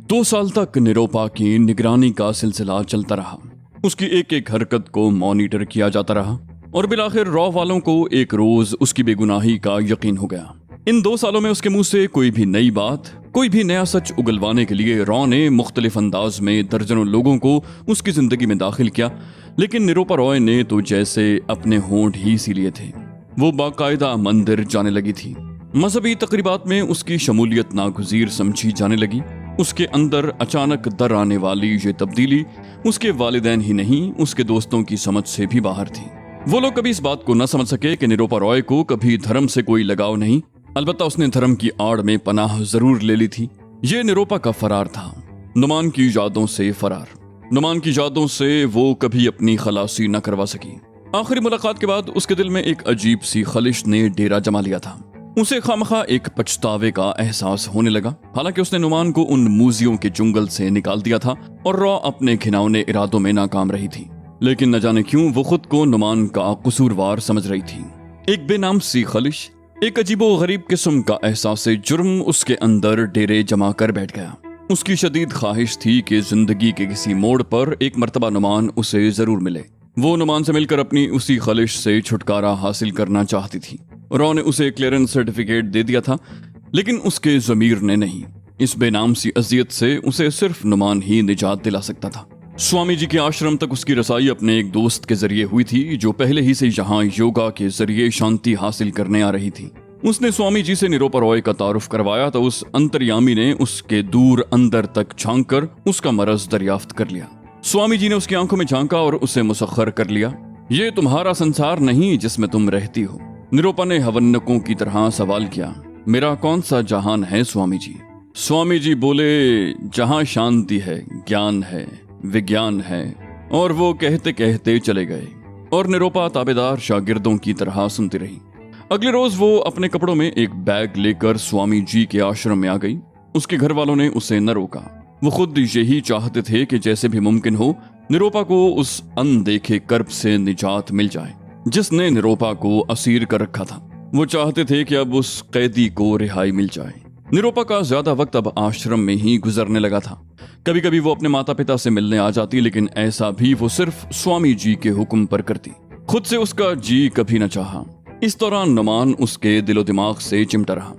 2 साल तक निरोपा की निगरानी का सिलसिला चलता रहा। उसकी एक एक हरकत को मॉनिटर किया जाता रहा और बिलाखिर रॉ वालों को एक रोज उसकी बेगुनाही का यकीन हो गया। इन 2 सालों में उसके मुंह से कोई भी नई बात, कोई भी नया सच उगलवाने के लिए रॉ ने मुख्तलिफ अंदाज में दर्जनों लोगों को उसकी जिंदगी में दाखिल किया, लेकिन निरोपा रॉय ने तो जैसे अपने होंठ ही सी लिए थे। वो बाकायदा मंदिर जाने लगी थी। मजहबी तकरीबात में उसकी शमूलियत नागुज़ीर समझी जाने लगी। उसके अंदर अचानक दर आने वाली ये तब्दीली उसके वालिदैन ही नहीं, उसके दोस्तों की समझ से भी बाहर थी। वो लोग कभी इस बात को न समझ सके कि निरोपा रॉय को कभी धर्म से कोई लगाव नहीं, अलबत्ता उसने धर्म की आड़ में पनाह जरूर ले ली थी। ये निरोपा का फरार था, नुमान की यादों से फरार। नुमान की यादों से वो कभी अपनी खलासी न करवा सकी। आखिरी मुलाकात के बाद उसके दिल में एक अजीब सी खलिश ने डेरा जमा लिया था। उसे खामखा एक पछतावे का एहसास होने लगा। हालांकि उसने नुमान को उन मूजियों के जंगल से निकाल दिया था और रॉ अपने घिनौने इरादों में नाकाम रही थी, लेकिन न जाने क्यों वो खुद को नुमान का कसूरवार समझ रही थी। एक बेनाम सी खलिश, एक अजीबो गरीब किस्म का एहसास जुर्म उसके अंदर डेरे जमा कर बैठ गया। उसकी शदीद ख्वाहिश थी कि जिंदगी के किसी मोड़ पर एक मर्तबा नुमान उसे जरूर मिले। वो नुमान से मिलकर अपनी उसी खलिश से छुटकारा हासिल करना चाहती थी। रॉ ने उसे क्लियरेंस सर्टिफिकेट दे दिया था, लेकिन उसके ज़मीर ने नहीं। इस बेनाम सी अजियत से उसे सिर्फ नुमान ही निजात दिला सकता था। स्वामी जी के आश्रम तक उसकी रसाई अपने एक दोस्त के जरिए हुई थी, जो पहले ही से यहाँ योगा के जरिए शांति हासिल करने आ रही थी। उसने स्वामी जी से निरोपा रॉय का तारुफ करवाया तो उस अंतर्यामी ने उसके दूर अंदर तक झांक कर उसका मरज दरियाफ्त कर लिया। स्वामी जी ने उसकी आंखों में झांका और उसे मुसख्खर कर लिया। ये तुम्हारा संसार नहीं जिसमें तुम रहती हो। निरोपा ने हवन्नकों की तरह सवाल किया, मेरा कौन सा जहान है स्वामी जी? स्वामी जी बोले, जहां शांति है, ज्ञान है, विज्ञान है। और वो कहते कहते चले गए और निरोपा ताबेदार शागिर्दों की तरह सुनती रही। अगले रोज वो अपने कपड़ों में एक बैग लेकर स्वामी जी के आश्रम में आ गई। उसके घर वालों ने उसे न रोका। वो खुद यही चाहते थे कि जैसे भी मुमकिन हो निरोपा को उस अनदेखे कर्ब से निजात मिल जाए जिसने निरोपा को असीर कर रखा था। वो चाहते थे कि अब उस कैदी को रिहाई मिल जाए। निरोपा का ज्यादा वक्त अब आश्रम में ही गुजरने लगा था। कभी कभी वो अपने माता पिता से मिलने आ जाती, लेकिन ऐसा भी वो सिर्फ स्वामी जी के हुक्म पर करती। खुद से उसका जी कभी न चाहा। इस दौरान नुमान उसके दिलो दिमाग से चिमटा रहा,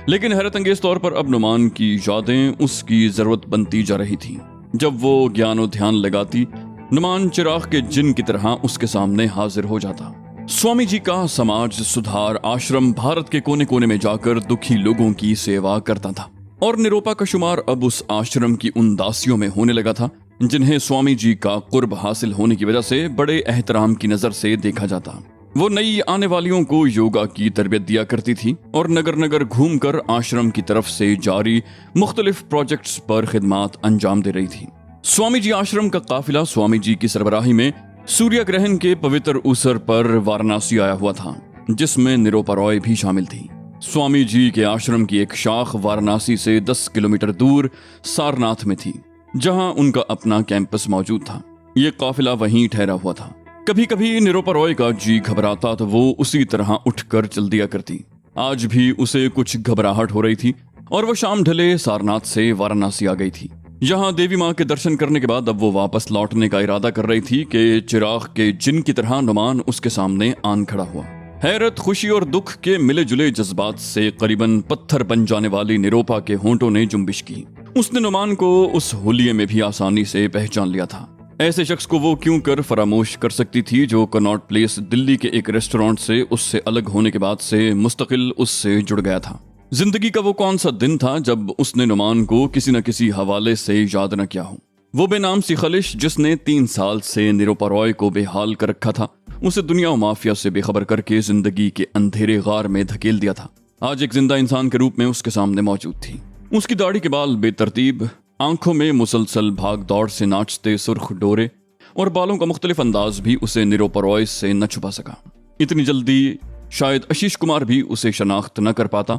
लेकिन हैरत अंगेज तौर पर अब नुमान की यादें उसकी जरूरत बनती जा रही थी। जब वो ज्ञान और ध्यान लगाती, नुमान चिराग के जिन की तरह उसके सामने हाजिर हो जाता। स्वामी जी का समाज सुधार आश्रम भारत के कोने कोने में जाकर दुखी लोगों की सेवा करता था और निरोपा का शुमार अब उस आश्रम की उन दासियों में होने लगा था जिन्हें स्वामी जी का कुर्ब हासिल होने की वजह से बड़े एहतराम की नजर से देखा जाता। वो नई आने वालियों को योगा की तरबियत दिया करती थी और नगर नगर घूमकर आश्रम की तरफ से जारी मुख्तलिफ प्रोजेक्ट्स पर खिदमात अंजाम दे रही थी। स्वामी जी आश्रम का काफिला स्वामी जी की सरबराही में सूर्य ग्रहण के पवित्र अवसर पर वाराणसी आया हुआ था, जिसमें निरोपा रॉय भी शामिल थी। स्वामी जी के आश्रम की एक शाख वाराणसी से 10 किलोमीटर दूर सारनाथ में थी, जहां उनका अपना कैंपस मौजूद था। ये काफिला वहीं ठहरा हुआ था। कभी कभी निरोपा रॉय का जी घबराता तो वो उसी तरह उठकर चल दिया करती। आज भी उसे कुछ घबराहट हो रही थी और वो शाम ढले सारनाथ से वाराणसी आ गई थी। यहाँ देवी माँ के दर्शन करने के बाद अब वो वापस लौटने का इरादा कर रही थी कि चिराग के जिन की तरह नुमान उसके सामने आन खड़ा हुआ। हैरत, खुशी और दुख के मिले जुले जज्बात से करीबन पत्थर बन जाने वाली निरोपा के होंठों ने जुम्बिश की। उसने नुमान को उस हुलिये में भी आसानी से पहचान लिया था। ऐसे शख्स को वो क्यों कर फरामोश कर सकती थी जो कनॉट प्लेस दिल्ली के एक रेस्टोरेंट से उससे अलग होने के बाद से मुस्तकिल उससे जुड़ गया था। जिंदगी का वो कौन सा दिन था जब उसने नुमान को किसी न किसी हवाले से याद न किया हो। वो बेनाम सी खलिश जिसने 3 साल से निरोपा रॉय को बेहाल कर रखा था, उसे दुनिया और माफिया से बेखबर करके जिंदगी के अंधेरे गार में धकेल दिया था, आज एक जिंदा इंसान के रूप में उसके सामने मौजूद थी। उसकी दाढ़ी के बाल बेतरतीब, आंखों में मुसलसल भाग दौड़ से नाचते सुर्ख डोरे और बालों का मुख्तलिफ अंदाज भी उसे निरोपा रॉय से न छुपा सका। इतनी जल्दी शायद आशीष कुमार भी उसे शनाख्त न कर पाता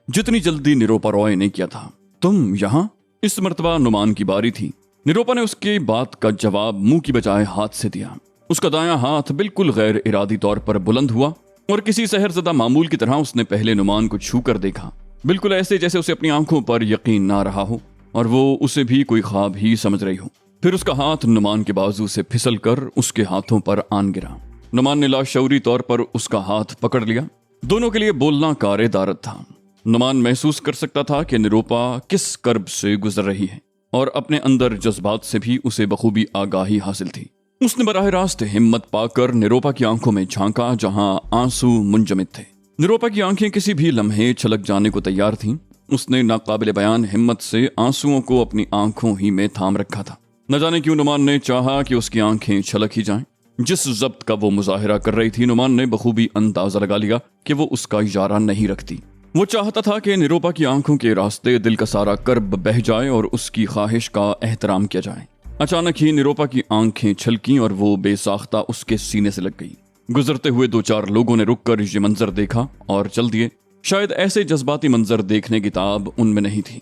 जितनी जल्दी निरोपा रॉय ने किया था। तुम यहाँ? इस मर्तबा नुमान की बारी थी। निरोपा ने उसकी बात का जवाब मुंह की बजाय हाथ से दिया। उसका दायां हाथ बिल्कुल गैर इरादी तौर पर बुलंद हुआ और किसी सहरज़दा मामूल की तरह उसने पहले नुमान को छू कर देखा, बिल्कुल ऐसे जैसे उसे अपनी आंखों पर यकीन ना रहा हो। और वो उसे भी कोई ख्वाब ही समझ रही हो। फिर उसका हाथ नुमान के बाजू से फिसल कर उसके हाथों पर आन गिरा। नुमान ने लाशऊरी तौर पर उसका हाथ पकड़ लिया। दोनों के लिए बोलना कारे दारद था। नुमान महसूस कर सकता था कि निरूपा किस कर्ब से गुजर रही है और अपने अंदर जज्बात से भी उसे बखूबी आगाही हासिल थी। उसने बराह रास्त हिम्मत पाकर निरूपा की आंखों में झांका जहां आंसू मुंजमद थे। निरूपा की आंखें किसी भी लम्हे छलक जाने को तैयार थीं। उसने नाकाबिले बयान हिम्मत से आंसुओं को अपनी आंखों ही में थाम रखा था। न जाने क्यों नुमान ने चाहा कि उसकी आंखें छलक ही जाएं। जिस जब्त का वो मुजाहिरा कर रही थी, नुमान ने बखूबी अंदाजा लगा लिया कि वो उसका इशारा नहीं रखती। वो चाहता था कि निरूपा की आंखों के रास्ते दिल का सारा कर्ब बह जाए और उसकी ख्वाहिश का एहतराम किया जाए। अचानक ही निरूपा की आंखें छलकीं और वो बेसाख्ता उसके सीने से लग गई। गुजरते हुए 2-4 लोगों ने रुककर ये मंजर देखा और चल दिए। शायद ऐसे जज्बाती मंजर देखने की ताब उनमें नहीं थी।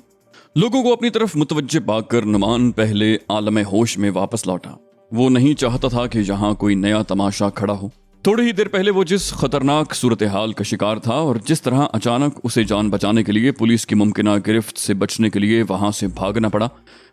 लोगों को अपनी तरफ मुतवज्जे पाकर नुमान पहले आलमे होश में वापस लौटा। वो नहीं चाहता था कि यहाँ कोई नया तमाशा खड़ा हो। थोड़ी ही देर पहले वो जिस खतरनाक सूरत हाल का शिकार था और जिस तरह अचानक उसे जान बचाने के लिए पुलिस की मुमकिना गिरफ्त से बचने के लिए वहां से भागना पड़ा,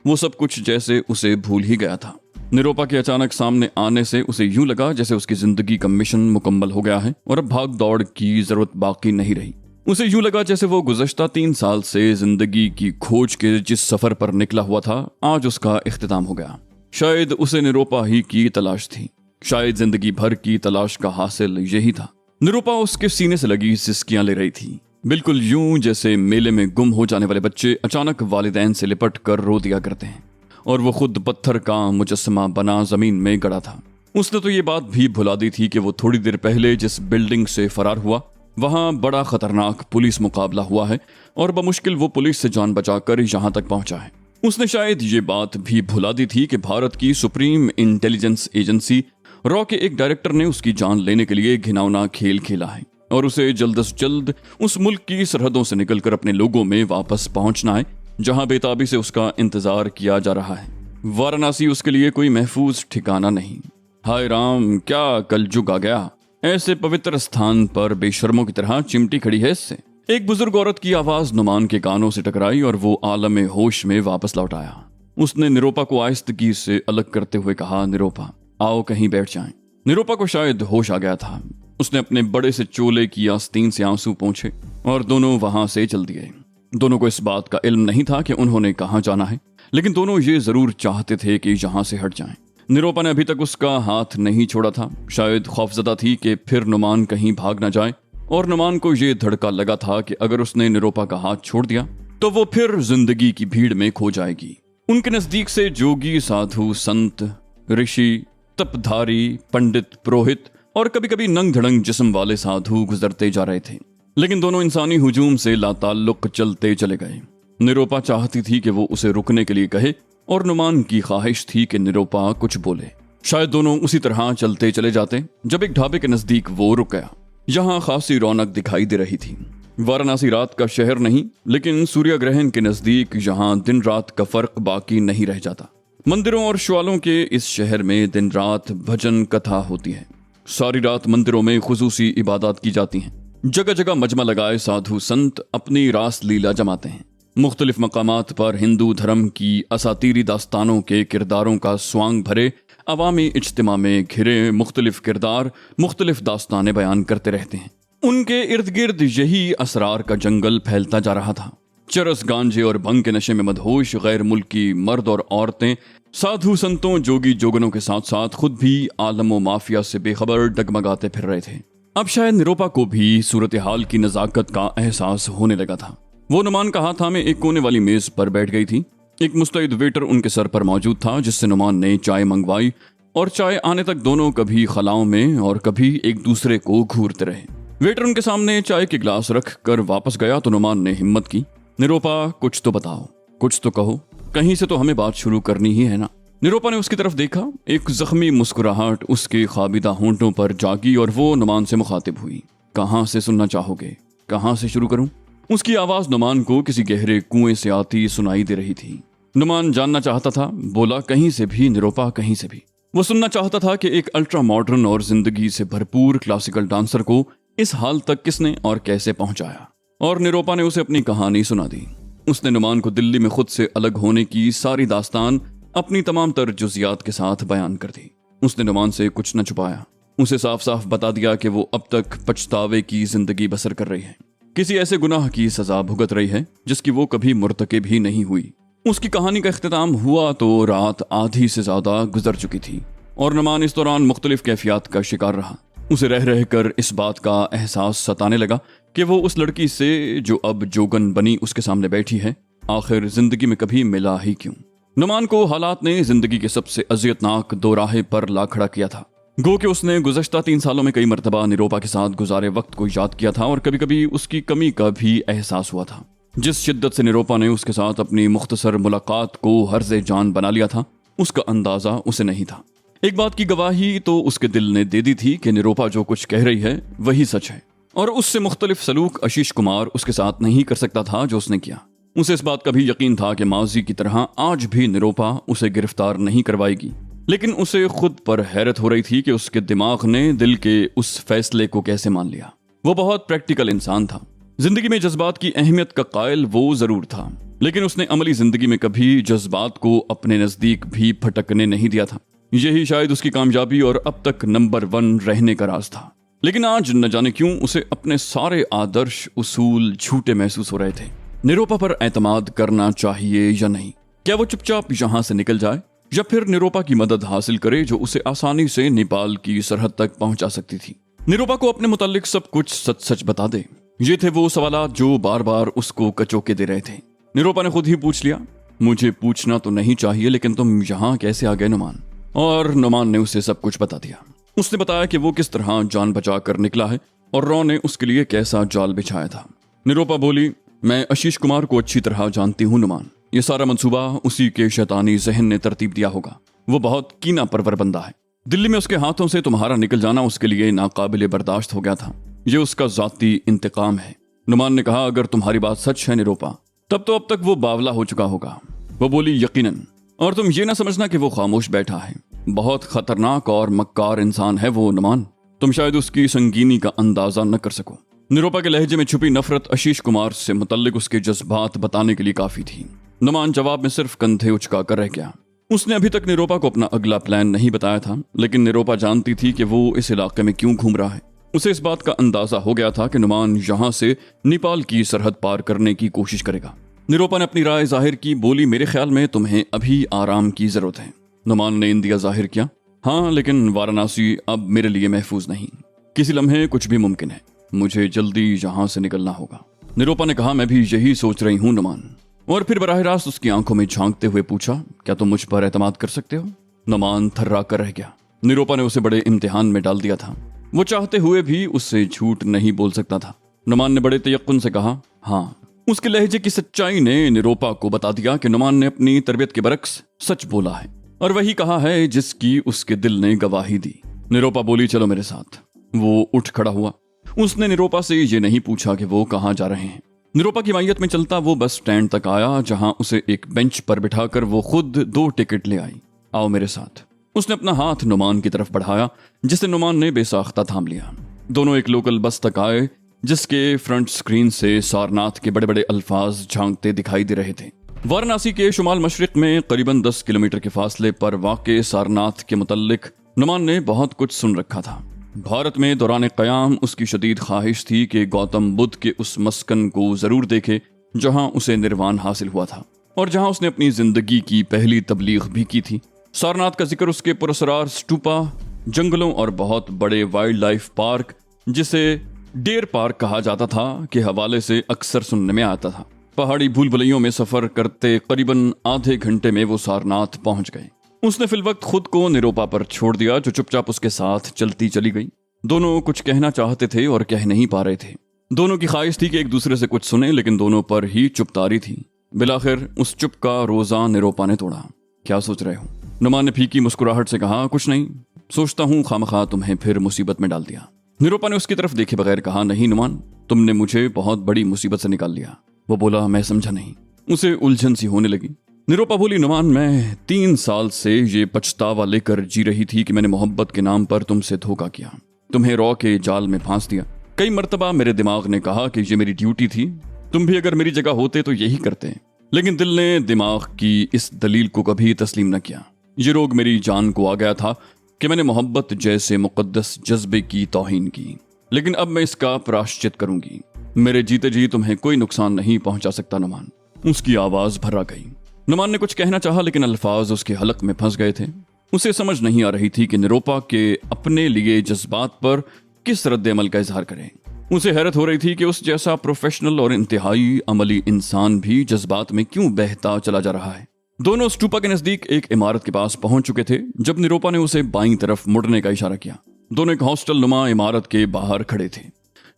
वो सब कुछ जैसे उसे भूल ही गया था। निरूपा के अचानक सामने आने से उसे यूं लगा जैसे उसकी जिंदगी का मिशन मुकम्मल हो गया है और अब भाग दौड़ की जरूरत बाकी नहीं रही। उसे यूं लगा जैसे वो गुज़श्ता 3 साल से जिंदगी की खोज के जिस सफर पर निकला हुआ था, आज उसका इख्तिताम हो गया। शायद उसे निरूपा ही की तलाश थी। शायद जिंदगी भर की तलाश का हासिल यही था। निरूपा उसके सीने से लगी सिसकियां ले रही थी, बिल्कुल यूं जैसे मेले में गुम हो जाने वाले बच्चे अचानक वालिदैन से लिपट कर रो दिया करते हैं। और वो खुद पत्थर का मुजस्समा बना जमीन में गड़ा था। उसने तो ये बात भी भुला दी थी कि वो थोड़ी देर पहले जिस बिल्डिंग से फरार हुआ, वहां बड़ा खतरनाक पुलिस मुकाबला हुआ है और बमुश्किल वो पुलिस से जान बचाकर यहां तक पहुंचा है। उसने शायद ये बात भी भुला दी थी कि भारत की सुप्रीम इंटेलिजेंस एजेंसी रॉ के एक डायरेक्टर ने उसकी जान लेने के लिए घिनौना खेल खेला है और उसे जल्द से जल्द उस मुल्क की सरहदों से निकलकर अपने लोगों में वापस पहुंचना है जहां बेताबी से उसका इंतजार किया जा रहा है। वाराणसी उसके लिए कोई महफूज ठिकाना नहीं। हाय राम, क्या कलयुग आ गया। ऐसे पवित्र स्थान पर बेशर्मों की तरह चिमटी खड़ी है इससे। एक बुजुर्ग औरत की आवाज नुमान के कानों से टकराई और वो आलम होश में वापस लौट आया। उसने निरूपा को आहिस्तगी से अलग करते हुए कहा, निरूपा आओ कहीं बैठ जाएं। निरूपा को शायद होश आ गया था। उसने अपने बड़े से चोले की आस्तीन से आंसू पोंछे और दोनों वहां से चल दिए। दोनों को इस बात का इल्म नहीं था कि उन्होंने कहां जाना है, लेकिन दोनों ये जरूर चाहते थे कि यहां से हट जाएं। निरूपा ने अभी तक उसका हाथ नहीं छोड़ा था। शायद खौफजदा थी कि फिर नुमान कहीं भाग न जाए और नुमान को ये धड़का लगा था कि अगर उसने निरूपा का हाथ छोड़ दिया तो वो फिर जिंदगी की भीड़ में खो जाएगी। उनके नजदीक से जोगी, साधु, संत, ऋषि, तपधारी, पंडित, पुरोहित और कभी कभी नंग धड़ंग जिस्म वाले साधु गुजरते जा रहे थे, लेकिन दोनों इंसानी हुजूम से लाताल्लुक चलते चले गए। निरूपा चाहती थी कि वो उसे रुकने के लिए कहे और नुमान की ख्वाहिश थी कि निरूपा कुछ बोले। शायद दोनों उसी तरह चलते चले जाते जब एक ढाबे के नजदीक वो रुक गया। यहाँ खासी रौनक दिखाई दे रही थी। वाराणसी रात का शहर नहीं, लेकिन सूर्य ग्रहण के नजदीक यहाँ दिन रात का फर्क बाकी नहीं रह जाता। मंदिरों और श्वालों के इस शहर में दिन रात भजन कथा होती है। सारी रात मंदिरों में खुसूसी इबादत की जाती हैं। जगह जगह मजमा लगाए साधु संत अपनी रास लीला जमाते हैं। मुख्तलिफ मकामात पर हिंदू धर्म की असातीरी दास्तानों के किरदारों का स्वांग भरे अवामी इज्तिमा में घिरे मुख्तलिफ किरदार मुख्तलिफ दास्तानें बयान करते रहते हैं। उनके इर्द गिर्द यही असरार का जंगल फैलता जा रहा था। चरस, गांजे और भंग के नशे में मदहोश गैर मुल्की मर्द और औरतें साधु संतों, जोगी जोगनों के साथ साथ खुद भी आलमो माफिया से बेखबर डगमगाते फिर रहे थे। अब शायद निरूपा को भी सूरत हाल की नजाकत का एहसास होने लगा था। वो नुमान का हाथ थामे एक कोने वाली मेज पर बैठ गई थी। एक मुस्तैद वेटर उनके सर पर मौजूद था, जिससे नुमान ने चाय मंगवाई और चाय आने तक दोनों कभी खलाओं में और कभी एक दूसरे को घूरते रहे। वेटर उनके सामने चाय के गिलास रख कर वापस गया तो नुमान ने हिम्मत की, निरूपा कुछ तो बताओ, कुछ तो कहो, कहीं से तो हमें बात शुरू करनी ही है ना। निरूपा ने उसकी तरफ देखा। एक जख्मी मुस्कुराहट उसके खाबिदा होंठों पर जागी और वो नुमान से मुखातिब हुई। कहाँ से सुनना चाहोगे, कहाँ से शुरू करूं? उसकी आवाज नुमान को किसी गहरे कुएं से आती सुनाई दे रही थी। नुमान जानना चाहता था, बोला कहीं से भी निरूपा, कहीं से भी। वो सुनना चाहता था कि एक अल्ट्रा मॉडर्न और जिंदगी से भरपूर क्लासिकल डांसर को इस हाल तक किसने और कैसे पहुंचाया। और निरूपा ने उसे अपनी कहानी सुना दी। उसने नुमान को दिल्ली में खुद से अलग होने की सारी दास्तान अपनी तमाम तर जुजियात के साथ बयान कर दी। उसने नुमान से कुछ न छुपाया, उसे साफ साफ बता दिया कि वो अब तक पछतावे की जिंदगी बसर कर रही है, किसी ऐसे गुनाह की सजा भुगत रही है जिसकी वो कभी मुर्तकिब ही नहीं हुई। उसकी कहानी का इख्तिताम हुआ तो रात आधी से ज्यादा गुजर चुकी थी और नुमान इस दौरान मुख्तलिफ कैफियत का शिकार रहा। उसे रह रह कर इस बात का एहसास सताने लगा कि वो उस लड़की से जो अब जोगन बनी उसके सामने बैठी है, आखिर जिंदगी में कभी मिला ही क्यों। नुमान को हालात ने जिंदगी के सबसे अजियतनाक दोराहे पर ला खड़ा किया था। गो कि उसने गुज़श्ता 3 सालों में कई मरतबा निरूपा के साथ गुजारे वक्त को याद किया था और कभी कभी उसकी कमी का भी एहसास हुआ था। जिस शिद्दत से निरूपा ने उसके साथ अपनी मुख्तसर मुलाकात को हर्ज़े जान बना लिया था, उसका अंदाजा उसे नहीं था। एक बात की गवाही तो उसके दिल ने दे दी थी कि निरूपा जो कुछ कह रही है वही सच है, और उससे मुख्तलिफ सलूक आशीष कुमार उसके साथ नहीं कर सकता था जो उसने किया। उसे इस बात का भी यकीन था कि माजी की तरह आज भी निरूपा उसे गिरफ्तार नहीं करवाएगी, लेकिन उसे खुद पर हैरत हो रही थी कि उसके दिमाग ने दिल के उस फैसले को कैसे मान लिया। वो बहुत प्रैक्टिकल इंसान था। जिंदगी में जज्बात की अहमियत का कायल वो जरूर था, लेकिन उसने अमली जिंदगी में कभी जज्बात को अपने नजदीक भी फटकने नहीं दिया था। यही शायद उसकी कामयाबी और अब तक नंबर 1 रहने का राज था। लेकिन आज न जाने क्यों उसे अपने सारे आदर्श उसूल झूठे महसूस हो रहे थे। निरूपा पर एतमाद करना चाहिए या नहीं? क्या वो चुपचाप यहाँ से निकल जाए या फिर निरूपा की मदद हासिल करे जो उसे आसानी से नेपाल की सरहद तक पहुंचा सकती थी? निरूपा को अपने मुतालिक सब कुछ सच सच बता दे, ये थे वो सवालात जो बार बार उसको कचोके दे रहे थे। निरूपा ने खुद ही पूछ लिया, मुझे पूछना तो नहीं चाहिए लेकिन तुम यहाँ कैसे आ गए नुमान? और नुमान ने उसे सब कुछ बता दिया। उसने बताया कि वो किस तरह जान बचा कर निकला है और रॉ ने उसके लिए कैसा जाल बिछाया था। निरूपा बोली, मैं आशीष कुमार को अच्छी तरह जानती हूँ नुमान, ये सारा मंसूबा उसी के शैतानी जहन ने तरतीब दिया होगा। वो बहुत कीना परवर बंदा है। दिल्ली में उसके हाथों से तुम्हारा निकल जाना उसके लिए नाकाबिले बर्दाश्त हो गया था। ये उसका जाती इंतकाम है। नुमान ने कहा, अगर तुम्हारी बात सच है निरूपा, तब तो अब तक वो बावला हो चुका होगा। वो बोली, यकीनन, और तुम ये ना समझना कि वो खामोश बैठा है। बहुत खतरनाक और मक्कार इंसान है वो नुमान, तुम शायद उसकी संगीनी का अंदाजा न कर सको। निरूपा के लहजे में छुपी नफरत आशीष कुमार से मुतल्लिक उसके जज्बात बताने के लिए काफी थी। नुमान जवाब में सिर्फ कंधे उचका कर रह गया। उसने अभी तक निरूपा को अपना अगला प्लान नहीं बताया था, लेकिन निरूपा जानती थी कि वो इस इलाके में क्यों घूम रहा है। उसे इस बात का अंदाजा हो गया था कि नुमान यहाँ से नेपाल की सरहद पार करने की कोशिश करेगा। निरूपा ने अपनी राय जाहिर की, बोली, मेरे ख्याल में तुम्हें अभी आराम की जरूरत है। नुमान ने इंदिया जाहिर किया, हाँ, लेकिन वाराणसी अब मेरे लिए महफूज नहीं। किसी लम्हे कुछ भी मुमकिन है। मुझे जल्दी यहाँ से निकलना होगा। निरूपा ने कहा, मैं भी यही सोच रही हूँ नुमान। और फिर बराह रास्त उसकी आंखों में झांकते हुए पूछा, क्या तुम मुझ पर एतमाद कर सकते हो? नुमान थर्रा कर रह गया। निरूपा ने उसे बड़े इम्तिहान में डाल दिया था। वो चाहते हुए भी उससे झूठ नहीं बोल सकता था। नुमान ने बड़े तयक्कुन से कहा, हाँ। उसके लहजे की सच्चाई ने निरूपा को बता दिया कि नुमान ने अपनी तरबियत के बरक्स सच बोला है और वही कहा है जिसकी उसके दिल ने गवाही दी। निरूपा बोली, चलो मेरे साथ। वो उठ खड़ा हुआ। उसने निरूपा से ये नहीं पूछा कि वो कहाँ जा रहे हैं। निरूपा की मायत में चलता वो बस स्टैंड तक आया, जहां उसे एक बेंच पर बिठाकर वो खुद 2 टिकट ले आई। आओ मेरे साथ। उसने अपना हाथ नुमान की तरफ बढ़ाया, जिसे नुमान ने बेसाख्ता थाम लिया। दोनों एक लोकल बस तक आए, जिसके फ्रंट स्क्रीन से सारनाथ के बड़े बड़े अल्फाज झांकते दिखाई दे रहे थे। वाराणसी के शुमाल मशरिक में करीबन 10 किलोमीटर के फासले पर वाक़े सारनाथ के मुतल्लिक नुमान ने बहुत कुछ सुन रखा था। भारत में दौरान क़याम उसकी शदीद ख्वाहिश थी कि गौतम बुद्ध के उस मस्कन को जरूर देखे जहां उसे निर्वाण हासिल हुआ था और जहां उसने अपनी जिंदगी की पहली तबलीग भी की थी। सारनाथ का जिक्र उसके पुरस्कार स्टूपा, जंगलों और बहुत बड़े वाइल्ड लाइफ पार्क, जिसे डेयर पार्क कहा जाता था, के हवाले से अक्सर सुनने में आता था। पहाड़ी भूल भुलैयों में सफर करते करीबन आधे घंटे में वो सारनाथ पहुंच गए। उसने फिल वक्त खुद को निरूपा पर छोड़ दिया, जो चुपचाप उसके साथ चलती चली गई। दोनों कुछ कहना चाहते थे और कह नहीं पा रहे थे। दोनों की ख्वाहिश थी कि एक दूसरे से कुछ सुने, लेकिन दोनों पर ही चुप तारी थी। बिलाखिर उस चुप का रोजा निरूपा ने तोड़ा। क्या सोच रहे हो? नुमान ने फीकी मुस्कुराहट से कहा, कुछ नहीं, सोचता हूँ खामखा तुम्हें फिर मुसीबत में डाल दिया। निरूपा ने उसकी तरफ देखे बगैर कहा, नहीं नुमान, तुमने मुझे बहुत बड़ी मुसीबत से निकाल लिया। वो बोला, मैं समझा नहीं। उसे उलझन सी होने लगी। निरूपा बोली, नुमान, मैं 3 साल से ये पछतावा लेकर जी रही थी कि मैंने मोहब्बत के नाम पर तुमसे धोखा किया, तुम्हें रॉ के जाल में फांस दिया। कई मर्तबा मेरे दिमाग ने कहा कि ये मेरी ड्यूटी थी, तुम भी अगर मेरी जगह होते तो यही करते। लेकिन दिल ने दिमाग की इस दलील को कभी तस्लीम न किया। ये रोग मेरी जान को आ गया था कि मैंने मोहब्बत जैसे मुकद्दस जज्बे की तौहीन की। लेकिन अब मैं इसका प्रायश्चित करूंगी। मेरे जीते जी तुम्हें कोई नुकसान नहीं पहुंचा सकता नुमान। उसकी आवाज भर्रा गई। नुमान ने कुछ कहना चाहा लेकिन अल्फाज उसके हलक में फंस गए थे। उसे समझ नहीं आ रही थी कि निरूपा के अपने लिए जज्बात पर किस रद्द-ए-अमल का इजहार करें। उसे हैरत हो रही थी कि उस जैसा प्रोफेशनल और इंतहाई अमली इंसान भी जज्बात में क्यों बहता चला जा रहा है। दोनों स्टूपा के नजदीक एक इमारत के पास पहुंच चुके थे जब निरूपा ने उसे बाईं तरफ मुड़ने का इशारा किया। दोनों एक हॉस्टल नुमा इमारत के बाहर खड़े थे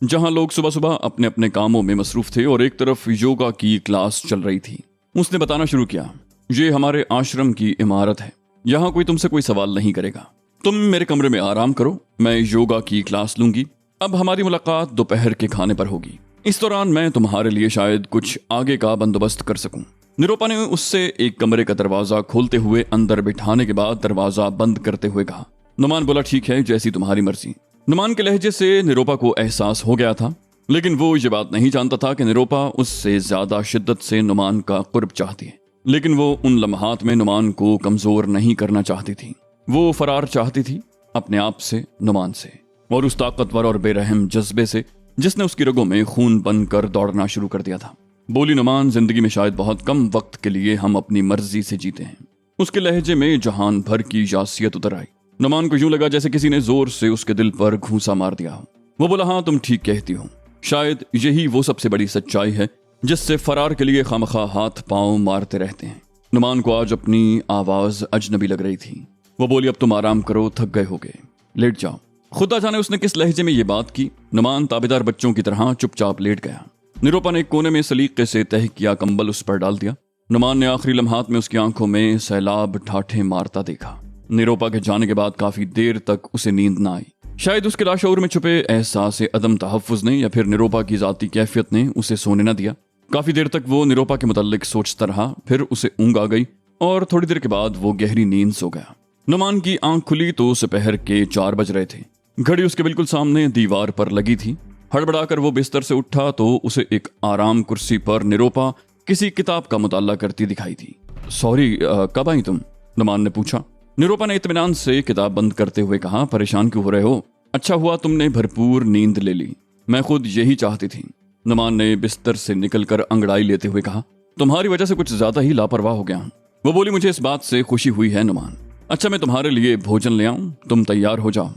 जहां लोग सुबह सुबह अपने अपने कामों में मसरूफ थे और एक तरफ योगा की क्लास चल रही थी। उसने बताना शुरू किया, ये हमारे आश्रम की इमारत है। यहाँ कोई तुमसे कोई सवाल नहीं करेगा। तुम मेरे कमरे में आराम करो, मैं योगा की क्लास लूंगी। अब हमारी मुलाकात दोपहर के खाने पर होगी। इस दौरान मैं तुम्हारे लिए शायद कुछ आगे का बंदोबस्त कर सकूं। निरूपा ने उससे एक कमरे का दरवाजा खोलते हुए अंदर बिठाने के बाद दरवाजा बंद करते हुए कहा। नुमान बोला, ठीक है, जैसी तुम्हारी मर्जी। नुमान के लहजे से निरूपा को एहसास हो गया था, लेकिन वो ये बात नहीं जानता था कि निरूपा उससे ज्यादा शिद्दत से नुमान का कुर्ब चाहती है। लेकिन वो उन लम्हात में नुमान को कमजोर नहीं करना चाहती थी। वो फरार चाहती थी अपने आप से, नुमान से, और उस ताकतवर और बेरहम जज्बे से जिसने उसकी रगों में खून बनकर दौड़ना शुरू कर दिया था। बोली, नुमान, जिंदगी में शायद बहुत कम वक्त के लिए हम अपनी मर्जी से जीते हैं। उसके लहजे में जहान भर की यासियत उतर आई। नुमान को यूं लगा जैसे किसी ने जोर से उसके दिल पर घूंसा मार दिया हो। वो बोला, हाँ, तुम ठीक कहती हो। शायद यही वो सबसे बड़ी सच्चाई है जिससे फरार के लिए खामखा हाथ पांव मारते रहते हैं। नुमान को आज अपनी आवाज अजनबी लग रही थी। वो बोली, अब तुम आराम करो, थक गए होगे, लेट जाओ। खुदा जाने उसने किस लहजे में ये बात की। नुमान ताबेदार बच्चों की तरह चुपचाप लेट गया। निरूपा ने एक कोने में सलीके से तह किया कंबल उस पर डाल दिया। नुमान ने आखिरी लम्हात में उसकी आंखों में सैलाब ठाठे मारता देखा। निरूपा के जाने के बाद काफी देर तक उसे नींद न आई। शायद उसके लाशऊर में छुपे एहसास अदम तहफ्फुज ने या फिर निरूपा की जाती कैफियत ने उसे सोने न दिया। काफी देर तक वो निरूपा के मुताल्लिक सोचता रहा, फिर उसे ऊंघ आ गई और थोड़ी देर के बाद वो गहरी नींद सो गया। नुमान की आंख खुली तो दोपहर के 4 बज रहे थे। घड़ी उसके बिल्कुल सामने दीवार पर लगी थी। हड़बड़ाकर वो बिस्तर से उठा तो उसे एक आराम कुर्सी पर निरूपा किसी किताब का मुताला करती दिखाई थी। सॉरी, कब आई तुम? नुमान ने पूछा। निरूपा ने इत्मीनान से किताब बंद करते हुए कहा, परेशान क्यों हो रहे हो? अच्छा हुआ तुमने भरपूर नींद ले ली, मैं खुद यही चाहती थी। नुमान ने बिस्तर से निकलकर अंगड़ाई लेते हुए कहा, तुम्हारी वजह से कुछ ज्यादा ही लापरवाह हो गया हूं। वो बोली, मुझे इस बात से खुशी हुई है नुमान। अच्छा, मैं तुम्हारे लिए भोजन ले आऊं? तुम तैयार हो जाओ,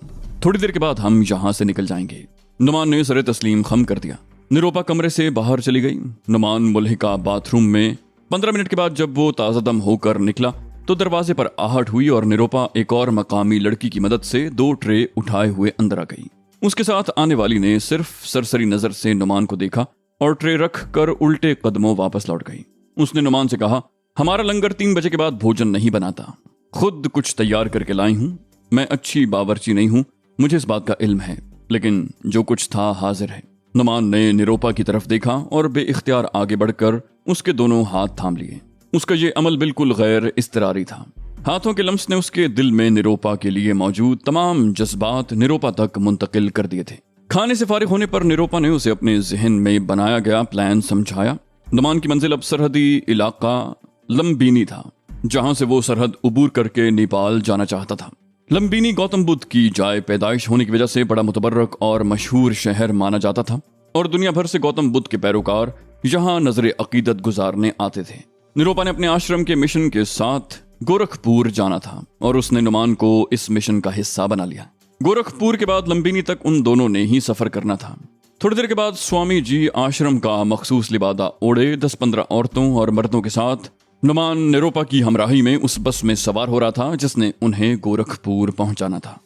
थोड़ी देर के बाद हम यहाँ से निकल जाएंगे। नुमान ने सरे तस्लीम खम कर दिया। निरूपा कमरे से बाहर चली गई। नुमान मुल्हिका बाथरूम में 15 मिनट के बाद जब वो ताज़ादम होकर निकला तो दरवाजे पर आहट हुई और निरूपा एक और मकामी लड़की की मदद से 2 ट्रे उठाए हुए अंदर आ गई। उसके साथ आने वाली ने सिर्फ सरसरी नजर से नुमान को देखा और ट्रे रख कर उल्टे कदमों वापस लौट गई। उसने नुमान से कहा, हमारा लंगर 3 बजे के बाद भोजन नहीं बनाता, खुद कुछ तैयार करके लाई हूँ। मैं अच्छी बावर्ची नहीं हूँ, मुझे इस बात का इल्म है, लेकिन जो कुछ था हाजिर है। नुमान ने निरूपा की तरफ देखा और बेइख्तियार आगे बढ़कर उसके दोनों हाथ थाम लिए। उसका ये अमल बिल्कुल गैर इस्तरारी था। हाथों के लम्स ने उसके दिल में निरूपा के लिए मौजूद तमाम जज्बात निरूपा तक मुंतकिल कर दिए थे। खाने से फारिग होने पर निरूपा ने उसे अपने जहन में बनाया गया प्लान समझाया। नुमान की मंजिल अब सरहदी इलाका लंबीनी था, जहां से वो सरहद उबूर करके नेपाल जाना चाहता था। लंबीनी गौतम बुद्ध की जाए पैदाइश होने की वजह से बड़ा मुतबर्रक और मशहूर शहर माना जाता था और दुनिया भर से गौतम बुद्ध के पैरोकार यहाँ नजर अकीदत गुजारने आते थे। निरूपा ने अपने आश्रम के मिशन के साथ गोरखपुर जाना था और उसने नुमान को इस मिशन का हिस्सा बना लिया। गोरखपुर के बाद लंबीनी तक उन दोनों ने ही सफर करना था। थोड़ी देर के बाद स्वामी जी आश्रम का मखसूस लिबादा ओढ़े 10-15 औरतों और मर्दों के साथ नुमान निरूपा की हमराही में उस बस में सवार हो रहा था जिसने उन्हें गोरखपुर पहुंचाना था।